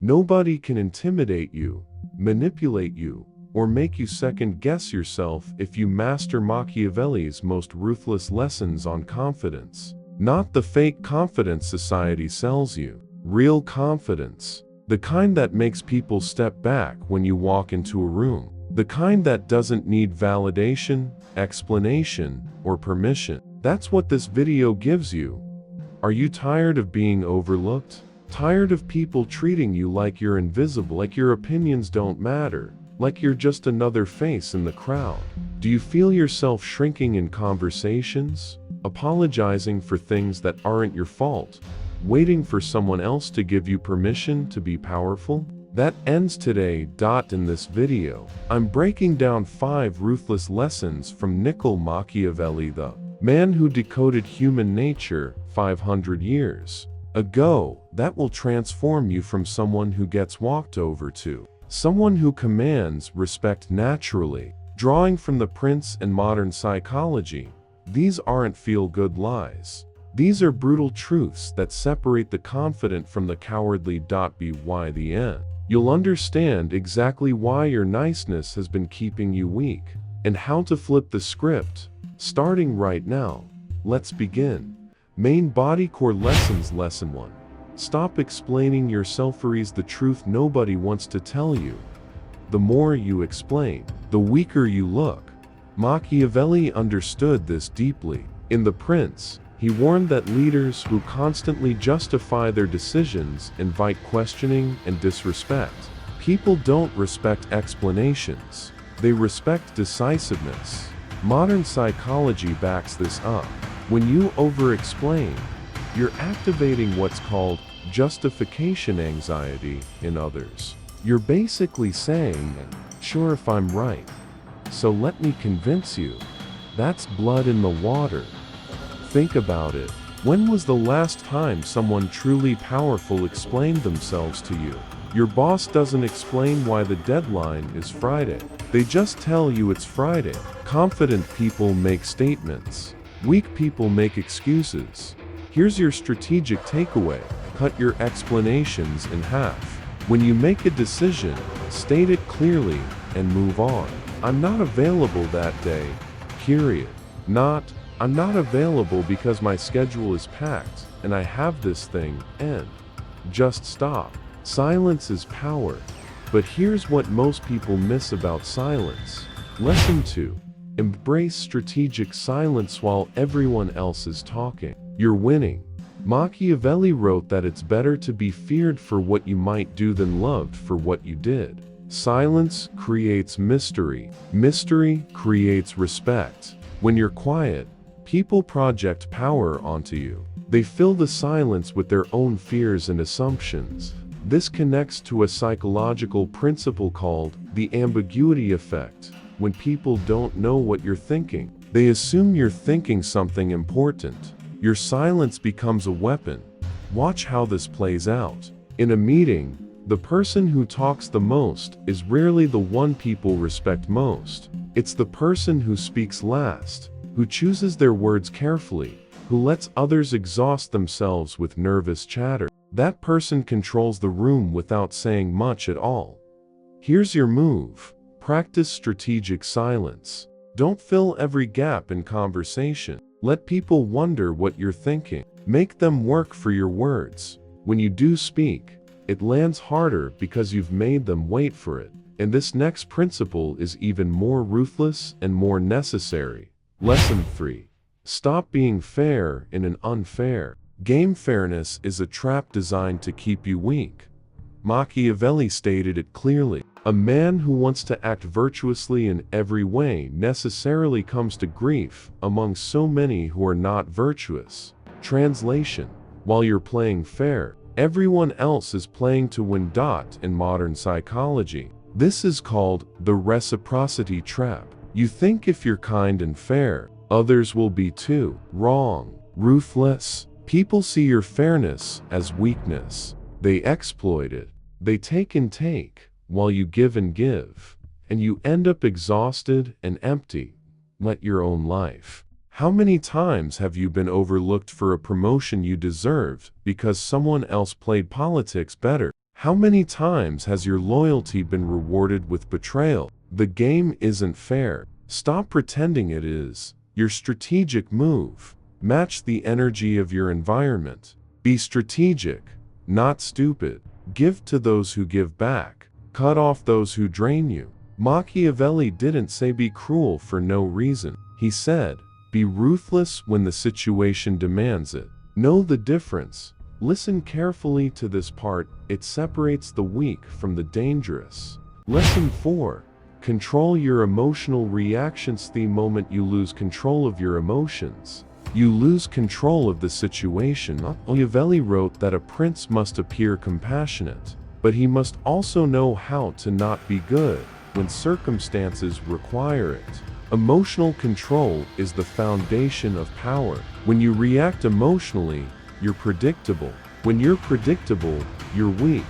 Nobody can intimidate you, manipulate you, or make you second-guess yourself if you master Machiavelli's most ruthless lessons on confidence. Not the fake confidence society sells you. Real confidence. The kind that makes people step back when you walk into a room. The kind that doesn't need validation, explanation, or permission. That's what this video gives you. Are you tired of being overlooked? Tired of people treating you like you're invisible, like your opinions don't matter, like you're just another face in the crowd? Do you feel yourself shrinking in conversations, apologizing for things that aren't your fault, waiting for someone else to give you permission to be powerful? That ends today. In this video, I'm breaking down 5 ruthless lessons from Niccolò Machiavelli, the man who decoded human nature 500 years ago, that will transform you from someone who gets walked over to someone who commands respect naturally. Drawing from the Prince and modern psychology, these aren't feel-good lies. These are brutal truths that separate the confident from the cowardly. By the end, you'll understand exactly why your niceness has been keeping you weak, and how to flip the script. Starting right now, let's begin. Main body core lessons. Lesson 1. Stop explaining yourself. The truth nobody wants to tell you. The more you explain, the weaker you look. Machiavelli understood this deeply. In The Prince, he warned that leaders who constantly justify their decisions invite questioning and disrespect. People don't respect explanations. They respect decisiveness. Modern psychology backs this up. When you over-explain, you're activating what's called justification anxiety in others. You're basically saying, "Sure, if I'm right, so let me convince you." That's blood in the water. Think about it. When was the last time someone truly powerful explained themselves to you? Your boss doesn't explain why the deadline is Friday. They just tell you it's Friday. Confident people make statements. Weak people make excuses. Here's your strategic takeaway. Cut your explanations in half. When you make a decision, state it clearly and move on. I'm not available that day. Period. I'm not available because my schedule is packed and I have this thing, and just stop. Silence is power. But here's what most people miss about silence. Lesson 2. Embrace strategic silence while everyone else is talking. You're winning. Machiavelli wrote that it's better to be feared for what you might do than loved for what you did. Silence creates mystery. Mystery creates respect. When you're quiet, people project power onto you. They fill the silence with their own fears and assumptions. This connects to a psychological principle called the ambiguity effect. When people don't know what you're thinking, they assume you're thinking something important. Your silence becomes a weapon. Watch how this plays out. In a meeting, the person who talks the most is rarely the one people respect most. It's the person who speaks last, who chooses their words carefully, who lets others exhaust themselves with nervous chatter. That person controls the room without saying much at all. Here's your move. Practice strategic silence. Don't fill every gap in conversation. Let people wonder what you're thinking. Make them work for your words. When you do speak, it lands harder because you've made them wait for it. And this next principle is even more ruthless and more necessary. Lesson 3. Stop being fair in an unfair game. Fairness is a trap designed to keep you weak. Machiavelli stated it clearly. A man who wants to act virtuously in every way necessarily comes to grief among so many who are not virtuous. Translation: while you're playing fair, everyone else is playing to win. In modern psychology, this is called the reciprocity trap. You think if you're kind and fair, others will be too. Wrong. Ruthless. People see your fairness as weakness. They exploit it. They take and take, while you give and give, and you end up exhausted and empty. Let your own life. How many times have you been overlooked for a promotion you deserved because someone else played politics better? How many times has your loyalty been rewarded with betrayal? The game isn't fair. Stop pretending it is. Your strategic move. Match the energy of your environment. Be strategic, not stupid. Give to those who give back. Cut off those who drain you. Machiavelli didn't say be cruel for no reason. He said, be ruthless when the situation demands it. Know the difference. Listen carefully to this part. It separates the weak from the dangerous. Lesson 4. Control your emotional reactions. The moment you lose control of your emotions, you lose control of the situation. Machiavelli wrote that a prince must appear compassionate, but he must also know how to not be good when circumstances require it. Emotional control is the foundation of power. When you react emotionally, you're predictable. When you're predictable, you're weak.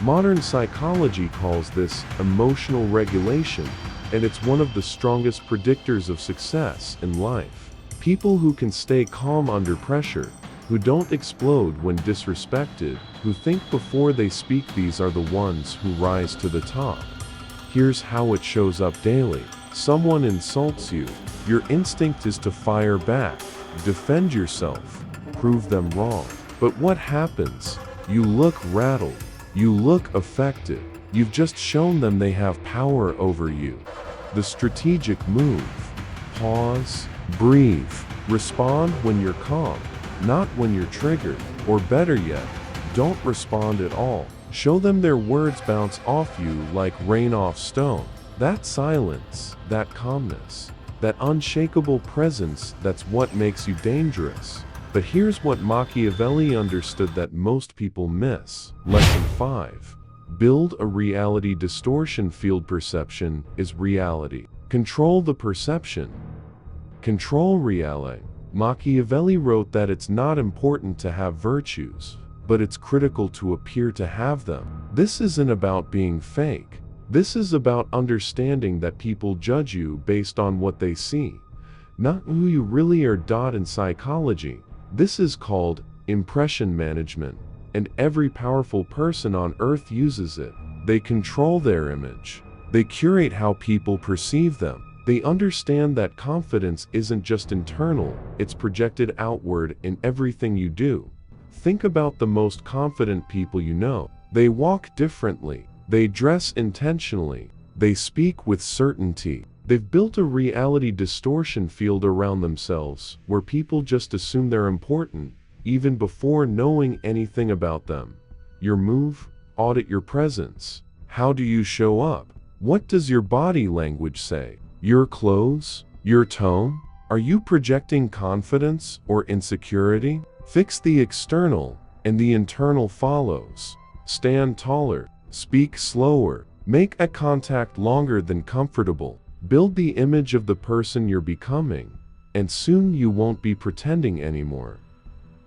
Modern psychology calls this emotional regulation, and it's one of the strongest predictors of success in life. People who can stay calm under pressure, who don't explode when disrespected, who think before they speak, these are the ones who rise to the top. Here's how it shows up daily. Someone insults you. Your instinct is to fire back, defend yourself, prove them wrong. But what happens? You look rattled. You look affected. You've just shown them they have power over you. The strategic move. Pause, breathe, respond when you're calm, not when you're triggered. Or better yet, don't respond at all. Show them their words bounce off you like rain off stone. That silence, that calmness, that unshakable presence, that's what makes you dangerous. But here's what Machiavelli understood that most people miss. Lesson 5. Build a reality distortion field. Perception is reality. Control the perception. Control reality. Machiavelli wrote that it's not important to have virtues, but it's critical to appear to have them. This isn't about being fake. This is about understanding that people judge you based on what they see, not who you really are. In psychology, this is called impression management, and every powerful person on earth uses it. They control their image. They curate how people perceive them. They understand that confidence isn't just internal, it's projected outward in everything you do. Think about the most confident people you know. They walk differently. They dress intentionally. They speak with certainty. They've built a reality distortion field around themselves where people just assume they're important, even before knowing anything about them. Your move? Audit your presence. How do you show up? What does your body language say? Your clothes? Your tone? Are you projecting confidence or insecurity? Fix the external, and the internal follows. Stand taller. Speak slower. Make eye contact longer than comfortable. Build the image of the person you're becoming, and soon you won't be pretending anymore.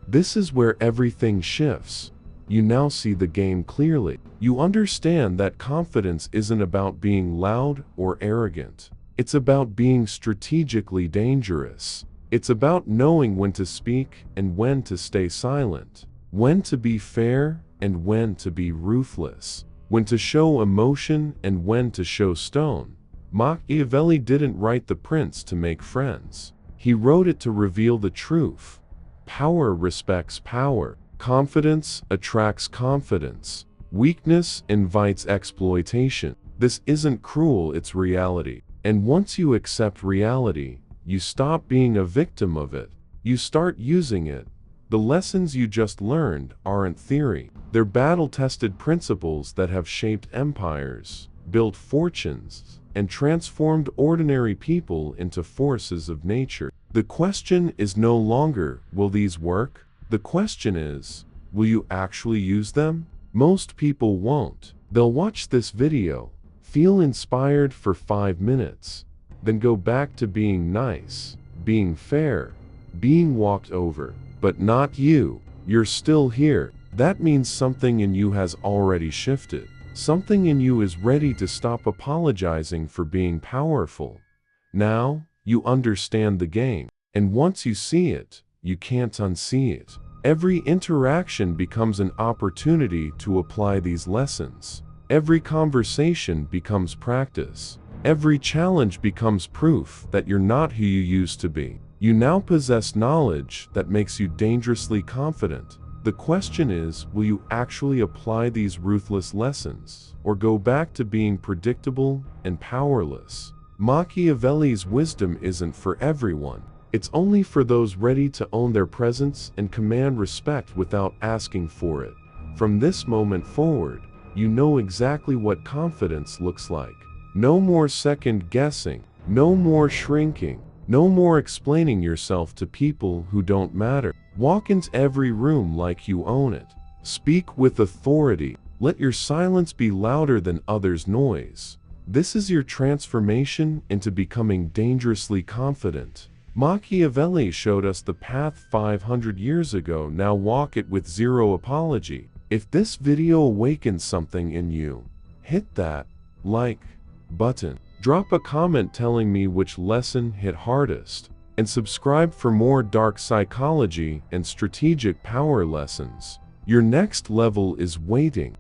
This is where everything shifts. You now see the game clearly. You understand that confidence isn't about being loud or arrogant. It's about being strategically dangerous. It's about knowing when to speak and when to stay silent, when to be fair and when to be ruthless, when to show emotion and when to show stone. Machiavelli didn't write The Prince to make friends. He wrote it to reveal the truth. Power respects power. Confidence attracts confidence. Weakness invites exploitation. This isn't cruel, it's reality. And once you accept reality, you stop being a victim of it. You start using it. The lessons you just learned aren't theory. They're battle-tested principles that have shaped empires, built fortunes, and transformed ordinary people into forces of nature. The question is no longer, will these work? The question is, will you actually use them? Most people won't. They'll watch this video, feel inspired for 5 minutes, then go back to being nice, being fair, being walked over. But not you. You're still here. That means something in you has already shifted. Something in you is ready to stop apologizing for being powerful. Now, you understand the game. And once you see it, you can't unsee it. Every interaction becomes an opportunity to apply these lessons. Every conversation becomes practice. Every challenge becomes proof that you're not who you used to be. You now possess knowledge that makes you dangerously confident. The question is, will you actually apply these ruthless lessons, or go back to being predictable and powerless? Machiavelli's wisdom isn't for everyone. It's only for those ready to own their presence and command respect without asking for it. From this moment forward, you know exactly what confidence looks like. No more second guessing, no more shrinking, no more explaining yourself to people who don't matter. Walk into every room like you own it. Speak with authority. Let your silence be louder than others' noise. This is your transformation into becoming dangerously confident. Machiavelli showed us the path 500 years ago. Now walk it with zero apology. If this video awakens something in you, hit that like button. Drop a comment telling me which lesson hit hardest, and subscribe for more dark psychology and strategic power lessons. Your next level is waiting.